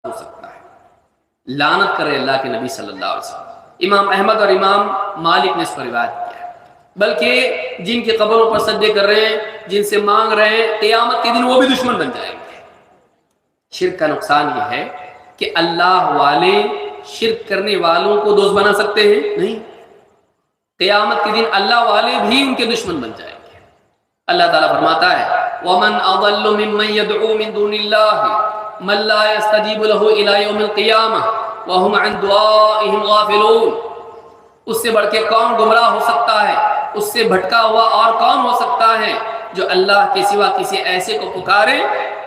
ہو سکتا ہے. لعنت کرے اللہ کے نبی صلی اللہ علیہ وسلم. امام احمد اور امام مالک نے اس کو روایت کیا ہے. بلکہ جن کی قبروں پر سجدے کر رہے ہیں، جن سے مانگ رہے ہیں، قیامت کے دن وہ بھی دشمن بن جائیں گے. شرک کا نقصان یہ ہے کہ اللہ والے شرک کرنے والوں کو دوست بنا سکتے ہیں؟ نہیں. قیامت کے دن اللہ والے بھی ان کے دشمن بن جائیں گے. اللہ تعالیٰ فرماتا ہے وَمَنْ أَضَلُّ مِمَّنْ يَدْعُو مِن دُونِ اللَّهِ مَنْ لَا يَسْتَجِيبُ لَهُ إِلَى يَوْمِ الْقِيَامَةِ وَهُمْ عَنْ دُعَائِهِمْ غَافِلُونَ. اس سے بڑھ کے کون گمراہ ہو سکتا ہے، اس سے بھٹکا ہوا اور کون ہو سکتا ہے جو اللہ کے سوا کسی ایسے کو پکارے،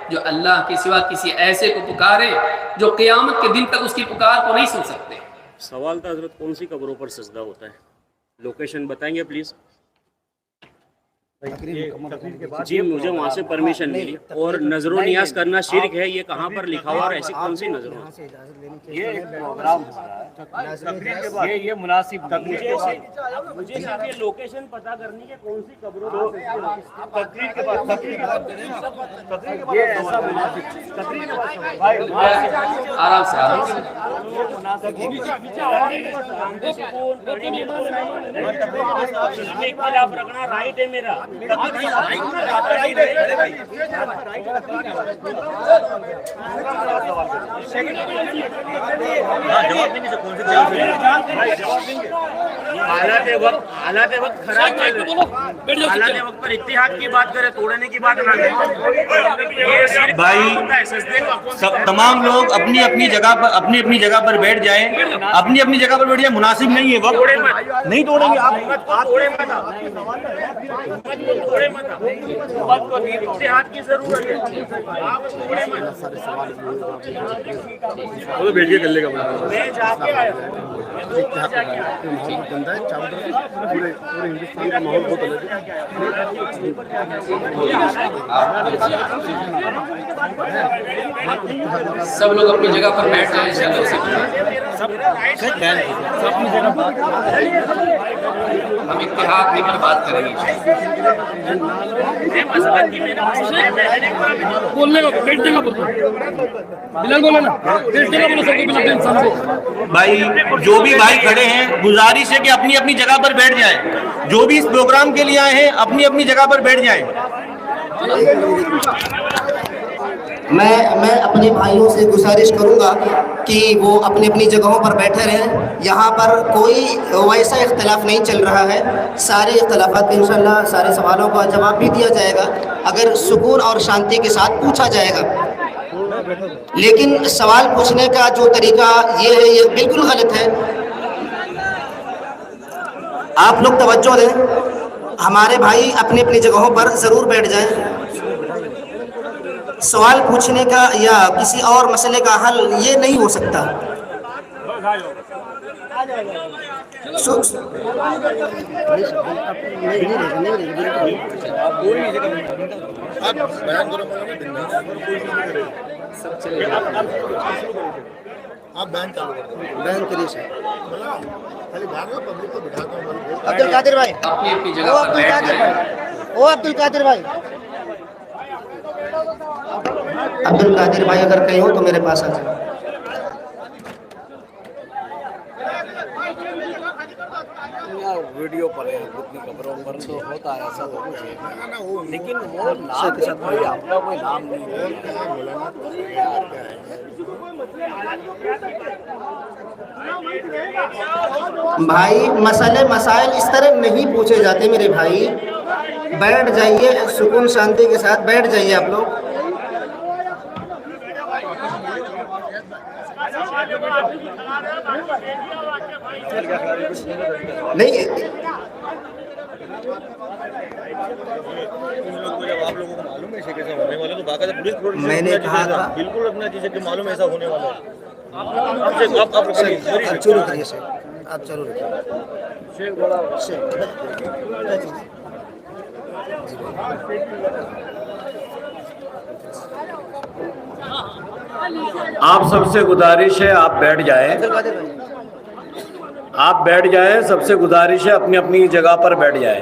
جو اللہ کے سوا کسی ایسے کو پکارے جو قیامت کے دن تک اس کی پکار کو نہیں سن سکتے. سوال تھا حضرت، کون سی قبروں پر سجدہ ہوتا ہے؟ لوکیشن بتائیں گے پلیز. جی مجھے وہاں سے پرمیشن ملی. اور نظر و نیاز کرنا شرک ہے، یہ کہاں پر لکھا ہوا اور ایسی کون سی نظر و نیاز؟ یہ ایک پروگرام ہو رہا ہے، یہ مناسب مجھے صرف یہ لوکیشن پتا کرنی ہے کون سی قبروں پر تقریر کے بعد یہ ایسا مناسب تقریر کے بعد آرام سے آرام سے. رکھنا رائٹ ہے میرا. حالات وقت خراب چل رہے، حالات وقت پر اتحاد کی بات کرے، توڑنے کی بات نہ کرے. بھائی تمام لوگ اپنی اپنی جگہ پر بیٹھ جائیں، اپنی اپنی جگہ پر بیٹھ جائیں. مناسب نہیں ہے وقت، نہیں توڑیں گے آپ. اتحاد کی ضرورت ہے. بھیجیے کر لے گا. میں جا کے آیا پورے ہندوستان کا ماحول بہت الگ ہے. سب لوگ اپنی جگہ پر بیٹھ جائیں. ہم اتحاد لے کر بات کریں گے. بھائی جو بھی بھائی کھڑے ہیں گزارش ہے کہ اپنی اپنی جگہ پر بیٹھ جائیں. جو بھی اس پروگرام کے لیے آئے ہیں اپنی اپنی جگہ پر بیٹھ جائیں. میں اپنے بھائیوں سے گزارش کروں گا کہ وہ اپنی اپنی جگہوں پر بیٹھے رہیں. یہاں پر کوئی ویسا اختلاف نہیں چل رہا ہے. سارے اختلافات انشاءاللہ سارے سوالوں کا جواب بھی دیا جائے گا اگر سکون اور شانتی کے ساتھ پوچھا جائے گا. لیکن سوال پوچھنے کا جو طریقہ یہ ہے، یہ بالکل غلط ہے. آپ لوگ توجہ دیں. ہمارے بھائی اپنی اپنی جگہوں پر ضرور بیٹھ جائیں. سوال پوچھنے کا یا کسی اور مسئلے کا حل یہ نہیں ہو سکتا. آپ بیان چالو کر دیں. بیان کریے سر. پبلک کو بٹھاتا ہوں. عبد القادر بھائی، اپنی اپنی جگہ پر بیٹھ جائیں. عبد القادر بھائی، عبد القادر بھائی اگر کہیں ہو تو میرے پاس آ جائیں. ویڈیو پر اپنی خبروں پر تو ہوتا ہے ایسا تو کچھ ہے، لیکن وہ نام کوئی آپ کا کوئی نام نہیں ہے. بھائی مسائل اس طرح نہیں پوچھے جاتے میرے بھائی. بیٹھ جائیے سکون شانتی کے ساتھ بیٹھ جائیے آپ لوگ. نہیں میں نے کہا تھا بالکل اپنا چیز کہ معلوم ایسا ہونے والا ہے. آپ شروع کریے سر. آپ چلو رکھیے. آپ سب سے گزارش ہے آپ بیٹھ جائیں. آپ بیٹھ جائیں. سب سے گزارش ہے اپنی اپنی جگہ پر بیٹھ جائیں.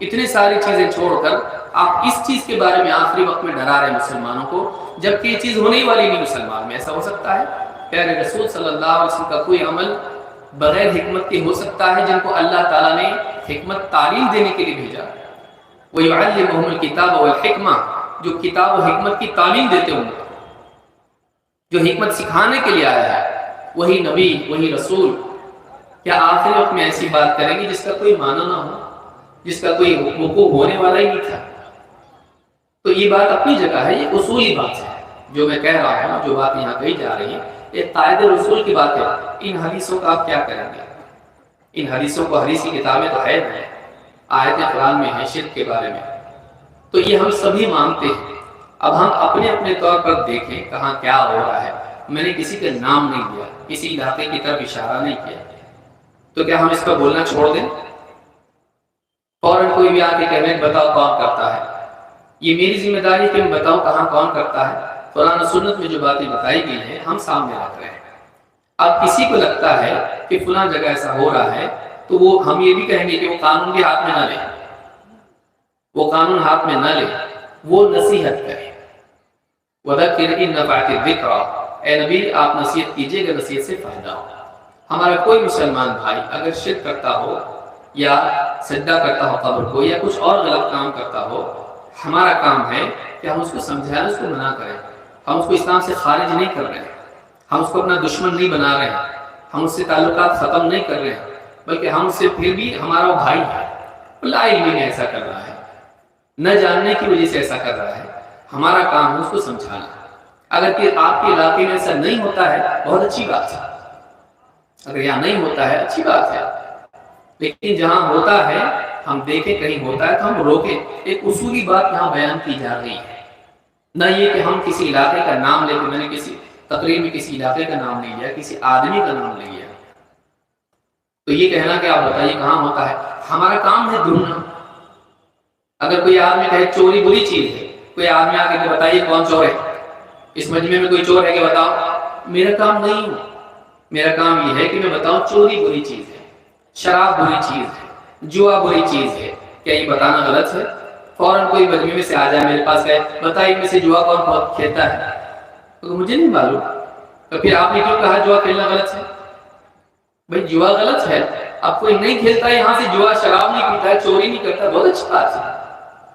اتنی ساری چیزیں چھوڑ کر آپ اس چیز کے بارے میں آخری وقت میں ڈرا رہے ہیں مسلمانوں کو، جبکہ یہ چیز ہونے والی نہیں مسلمان میں۔ ایسا ہو سکتا ہے؟ پیارے رسول صلی اللہ علیہ وسلم کا کوئی عمل بغیر حکمت کے ہو سکتا ہے، جن کو اللہ تعالیٰ نے حکمت تعلیم دینے کے لیے بھیجا؟ وَيُعَلِّمُهُمُ الْكِتَابَ وَالْحِکْمَةَ، جو کتاب و حکمت کی تعلیم دیتے ہوں، جو حکمت سکھانے کے لیے آیا ہے، وہی نبی، وہی رسول، کیا آخری وقت میں ایسی بات کریں گے جس کا کوئی معنی نہ ہو، جس کا کوئی وقوع ہونے والا ہی نہیں تھا؟ تو یہ بات اپنی جگہ ہے، یہ اصولی بات ہے جو میں کہہ رہا ہوں، جو بات یہاں کہی جا رہی ہے، یہ قاعدہ رسول کی بات ہے۔ ان حدیثوں کا آپ کیا کریں گے؟ ان حدیثوں کو، حدیث کی کتابیں تو ہے، آیت قرآن میں ہے شرک کے بارے میں، تو یہ ہم سبھی مانتے ہیں۔ اب ہم اپنے اپنے طور پر دیکھیں کہاں کیا ہو رہا ہے۔ میں نے کسی کا نام نہیں لیا، کسی علاقے کی طرف اشارہ نہیں کیا، تو کیا ہم اس پر بولنا چھوڑ دیں؟ فوراً کوئی بھی آ کے کہہ رہے بتاؤ کون کرتا ہے؟ یہ میری ذمہ داری کہ میں بتاؤں کہاں کون کرتا ہے؟ قرآن و سنت میں جو باتیں بتائی گئی ہیں ہم سامنے رکھ رہے ہیں۔ اب کسی کو لگتا ہے کہ فلاں جگہ ایسا ہو رہا ہے، تو وہ ہم یہ بھی کہیں گے کہ وہ قانون بھی ہاتھ میں نہ لے، وہ قانون ہاتھ میں نہ لے، وہ نصیحت کرے۔ وَذَكِّرْ إِن نَفَعَتِ الذِّكْرَىٰ، اے نبی آپ نصیحت کیجئے گا، نصیحت سے فائدہ ہو۔ ہمارا کوئی مسلمان بھائی اگر شرک کرتا ہو یا سجدہ کرتا ہو قبر کو، یا کچھ اور غلط کام کرتا ہو، ہمارا کام ہے کہ ہم اس کو سمجھائیں، اس کو منع کریں۔ ہم اس کو اسلام سے خارج نہیں کر رہے ہیں، ہم اس کو اپنا دشمن نہیں بنا رہے ہیں، ہم اس سے تعلقات ختم نہیں کر رہے ہیں، بلکہ ہم سے پھر بھی ہمارا بھائی ہے، لا علمی میں ایسا کر رہا ہے، نہ جاننے کی وجہ سے ایسا کر رہا ہے، ہمارا کام ہے اس کو سمجھانا۔ اگر کہ آپ کے علاقے میں ایسا نہیں ہوتا ہے بہت اچھی بات ہے، اگر یہاں نہیں ہوتا ہے اچھی بات ہے، لیکن جہاں ہوتا ہے ہم دیکھیں کہیں ہوتا ہے تو ہم روکیں۔ ایک اصولی بات یہاں بیان کی جا رہی ہے، نہ یہ کہ ہم کسی علاقے کا نام لے کے، میں نے کسی تقریر میں کسی علاقے کا نام نہیں لیا، کسی آدمی کا نام نہیں لیا، تو یہ کہنا کہ آپ بتائیے کہاں ہوتا ہے؟ ہمارا کام ہے ڈھونڈنا۔ اگر کوئی آدمی کہے چوری بری چیز ہے، کوئی آدمی آ کے بتائیے کون چور ہے، اس مجمع میں کوئی چور ہے کہ بتاؤ، میرا کام نہیں ہے۔ میرا کام یہ ہے کہ میں بتاؤں چوری بری چیز ہے، شراب بری چیز ہے، جوا بری چیز ہے، کیا یہ بتانا غلط ہے؟ فوراً کوئی مجمع میں سے آ جائے میرے پاس، کہے بتائیے میں سے جوا کون کھیلتا ہے، تو مجھے نہیں معلوم، تو پھر آپ نے کیوں کہا جوا کھیلنا غلط ہے؟ بھائی جوا غلط ہے، اب کوئی نہیں کھیلتا ہے یہاں سے جوا، شراب نہیں پیتا ہے، چوری نہیں کرتا، بہت اچھی بات ہے،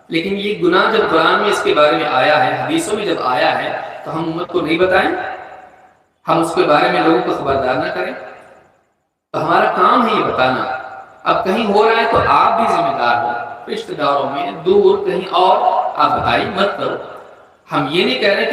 لیکن یہ گناہ جب قرآن میں اس کے بارے میں آیا ہے، حدیثوں میں جب آیا ہے، تو ہم امت کو نہیں بتائیں، ہم اس کے بارے میں لوگوں کو خبردار نہ کریں؟ تو ہمارا کام ہے یہ بتانا۔ اب کہیں ہو رہا ہے تو آپ بھی ذمہ دار ہو، رشتہ داروں میں دور کہیں اور آپ بتائیے، مت کرو۔ ہم یہ نہیں کہہ رہے کہ